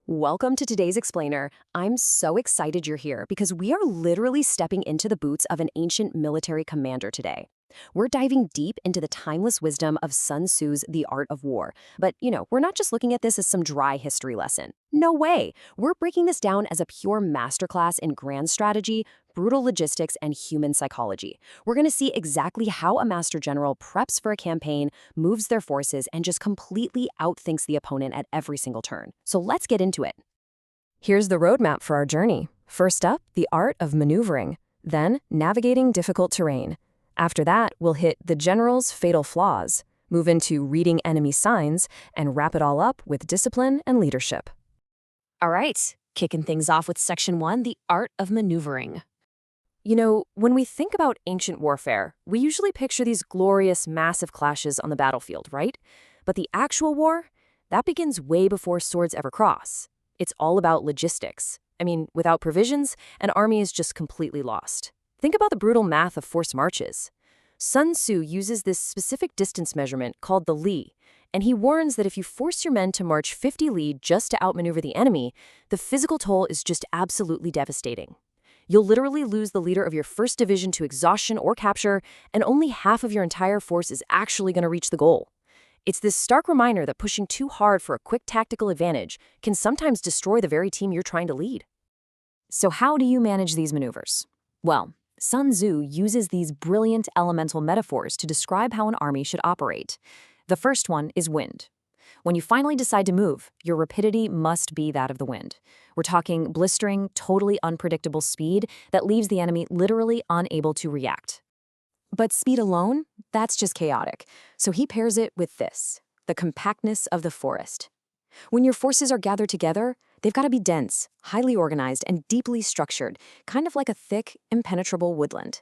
Welcome to today's explainer. I'm so excited you're here because we are literally stepping into the boots of an ancient military commander today. We're diving deep into the timeless wisdom of Sun Tzu's The Art of War. But, we're not just looking at this as some dry history lesson. No way. We're breaking this down as a pure masterclass in grand strategy, brutal logistics, and human psychology. We're going to see exactly how a master general preps for a campaign, moves their forces, and just completely outthinks the opponent at every single turn. So let's get into it. Here's the roadmap for our journey. First up, the art of maneuvering. Then, navigating difficult terrain. After that, we'll hit the general's fatal flaws, move into reading enemy signs, and wrap it all up with discipline and leadership. All right, kicking things off with Section 1, the art of maneuvering. When we think about ancient warfare, we usually picture these glorious, massive clashes on the battlefield, right? But the actual war, that begins way before swords ever cross. It's all about logistics. Without provisions, an army is just completely lost. Think about the brutal math of forced marches. Sun Tzu uses this specific distance measurement called the li, and he warns that if you force your men to march 50 li just to outmaneuver the enemy, the physical toll is just absolutely devastating. You'll literally lose the leader of your first division to exhaustion or capture, and only half of your entire force is actually going to reach the goal. It's this stark reminder that pushing too hard for a quick tactical advantage can sometimes destroy the very team you're trying to lead. So how do you manage these maneuvers? Well, Sun Tzu uses these brilliant elemental metaphors to describe how an army should operate. The first one is wind. When you finally decide to move, your rapidity must be that of the wind. We're talking blistering, totally unpredictable speed that leaves the enemy literally unable to react. But speed alone, that's just chaotic. So he pairs it with this, the compactness of the forest. When your forces are gathered together, they've got to be dense, highly organized, and deeply structured, kind of like a thick, impenetrable woodland.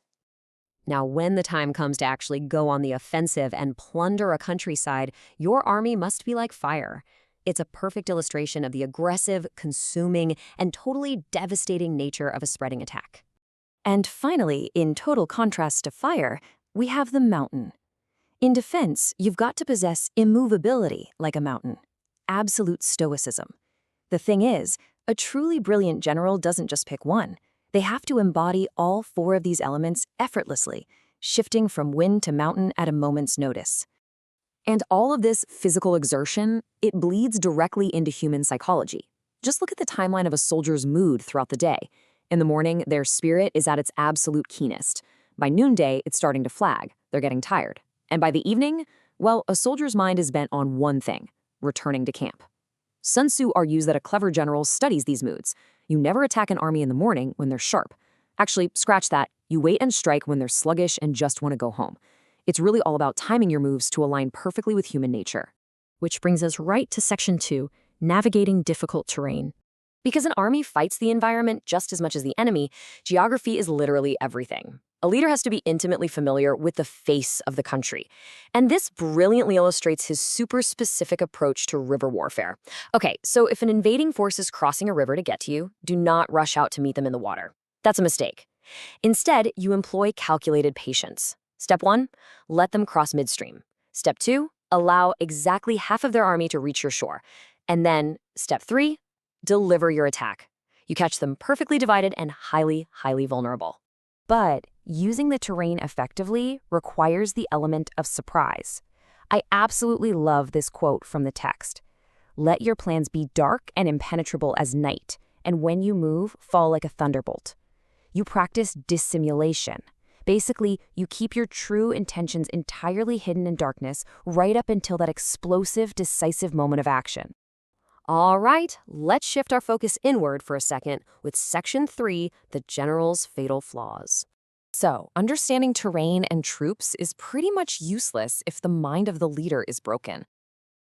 Now, when the time comes to actually go on the offensive and plunder a countryside, your army must be like fire. It's a perfect illustration of the aggressive, consuming, and totally devastating nature of a spreading attack. And finally, in total contrast to fire, we have the mountain. In defense, you've got to possess immovability like a mountain. Absolute stoicism. The thing is, a truly brilliant general doesn't just pick one. They have to embody all four of these elements effortlessly, shifting from wind to mountain at a moment's notice. And all of this physical exertion, it bleeds directly into human psychology. Just look at the timeline of a soldier's mood throughout the day. In the morning, their spirit is at its absolute keenest. By noonday, it's starting to flag. They're getting tired. And by the evening, well, a soldier's mind is bent on one thing: returning to camp. Sun Tzu argues that a clever general studies these moods. You never attack an army in the morning when they're sharp. Actually, scratch that. You wait and strike when they're sluggish and just want to go home. It's really all about timing your moves to align perfectly with human nature. Which brings us right to Section 2, navigating difficult terrain. Because an army fights the environment just as much as the enemy, geography is literally everything. A leader has to be intimately familiar with the face of the country. And this brilliantly illustrates his super specific approach to river warfare. Okay, so if an invading force is crossing a river to get to you, do not rush out to meet them in the water. That's a mistake. Instead, you employ calculated patience. Step 1, let them cross midstream. Step 2, allow exactly half of their army to reach your shore. And then, step 3, deliver your attack. You catch them perfectly divided and highly, highly vulnerable. But using the terrain effectively requires the element of surprise. I absolutely love this quote from the text. Let your plans be dark and impenetrable as night, and when you move, fall like a thunderbolt. You practice dissimulation. Basically, you keep your true intentions entirely hidden in darkness right up until that explosive, decisive moment of action. All right, let's shift our focus inward for a second with Section 3, the general's fatal flaws. So, understanding terrain and troops is pretty much useless if the mind of the leader is broken.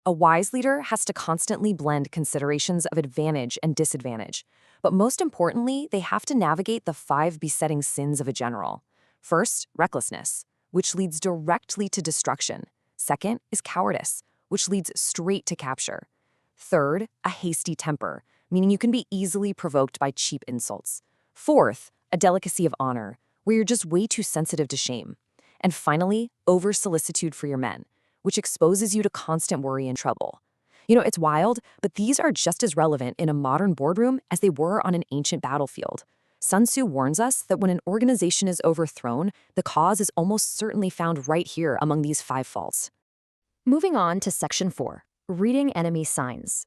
A wise leader has to constantly blend considerations of advantage and disadvantage, but most importantly, they have to navigate the 5 besetting sins of a general. First, recklessness, which leads directly to destruction. Second is cowardice, which leads straight to capture. Third, a hasty temper, meaning you can be easily provoked by cheap insults. Fourth, a delicacy of honor, where you're just way too sensitive to shame. And finally, over-solicitude for your men, which exposes you to constant worry and trouble. It's wild, but these are just as relevant in a modern boardroom as they were on an ancient battlefield. Sun Tzu warns us that when an organization is overthrown, the cause is almost certainly found right here among these 5 faults. Moving on to Section 4, reading enemy signs.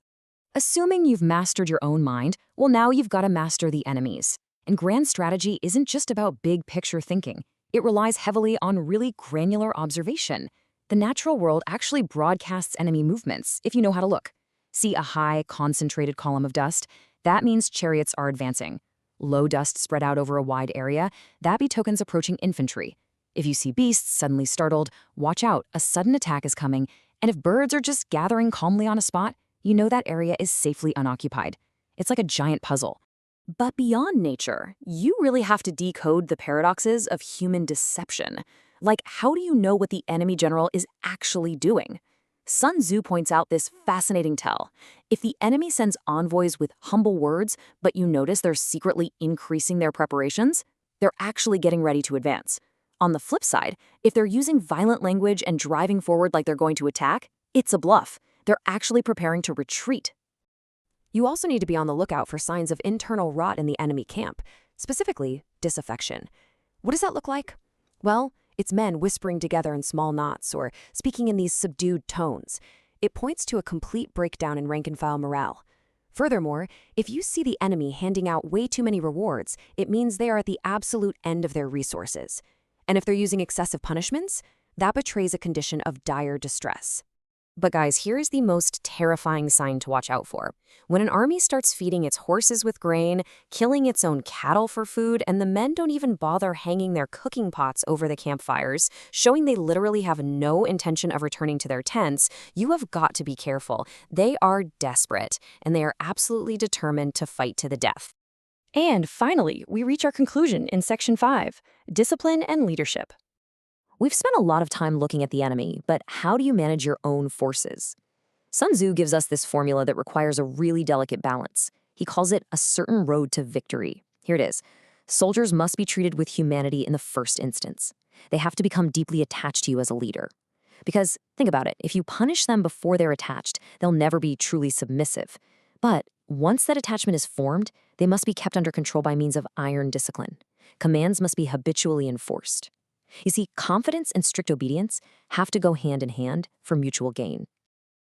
Assuming you've mastered your own mind, well, now you've got to master the enemy's. And grand strategy isn't just about big picture thinking. It relies heavily on really granular observation. The natural world actually broadcasts enemy movements if you know how to look. See a high, concentrated column of dust? That means chariots are advancing. Low dust spread out over a wide area? That betokens approaching infantry. If you see beasts suddenly startled, watch out, a sudden attack is coming. And if birds are just gathering calmly on a spot, you know that area is safely unoccupied. It's like a giant puzzle. But beyond nature, you really have to decode the paradoxes of human deception. Like, how do you know what the enemy general is actually doing? Sun Tzu points out this fascinating tell. If the enemy sends envoys with humble words, but you notice they're secretly increasing their preparations, they're actually getting ready to advance. On the flip side, if they're using violent language and driving forward like they're going to attack, it's a bluff. They're actually preparing to retreat. You also need to be on the lookout for signs of internal rot in the enemy camp, specifically disaffection. What does that look like? Well, it's men whispering together in small knots or speaking in these subdued tones. It points to a complete breakdown in rank-and-file morale. Furthermore, if you see the enemy handing out way too many rewards, it means they are at the absolute end of their resources. And if they're using excessive punishments, that betrays a condition of dire distress. But guys, here's the most terrifying sign to watch out for. When an army starts feeding its horses with grain, killing its own cattle for food, and the men don't even bother hanging their cooking pots over the campfires, showing they literally have no intention of returning to their tents, you have got to be careful. They are desperate, and they are absolutely determined to fight to the death. And finally, we reach our conclusion in Section 5, discipline and leadership. We've spent a lot of time looking at the enemy, but how do you manage your own forces? Sun Tzu gives us this formula that requires a really delicate balance. He calls it a certain road to victory. Here it is. Soldiers must be treated with humanity in the first instance. They have to become deeply attached to you as a leader. Because, think about it, if you punish them before they're attached, they'll never be truly submissive. But once that attachment is formed, they must be kept under control by means of iron discipline. Commands must be habitually enforced. You see, confidence and strict obedience have to go hand in hand for mutual gain.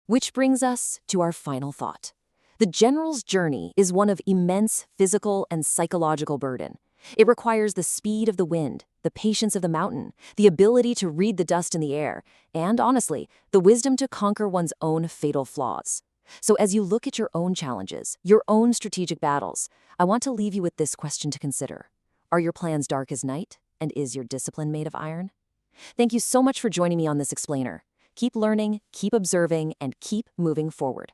Which brings us to our final thought. The general's journey is one of immense physical and psychological burden. It requires the speed of the wind, the patience of the mountain, the ability to read the dust in the air, and honestly, the wisdom to conquer one's own fatal flaws. So as you look at your own challenges, your own strategic battles, I want to leave you with this question to consider. Are your plans dark as night? And is your discipline made of iron? Thank you so much for joining me on this explainer. Keep learning, keep observing, and keep moving forward.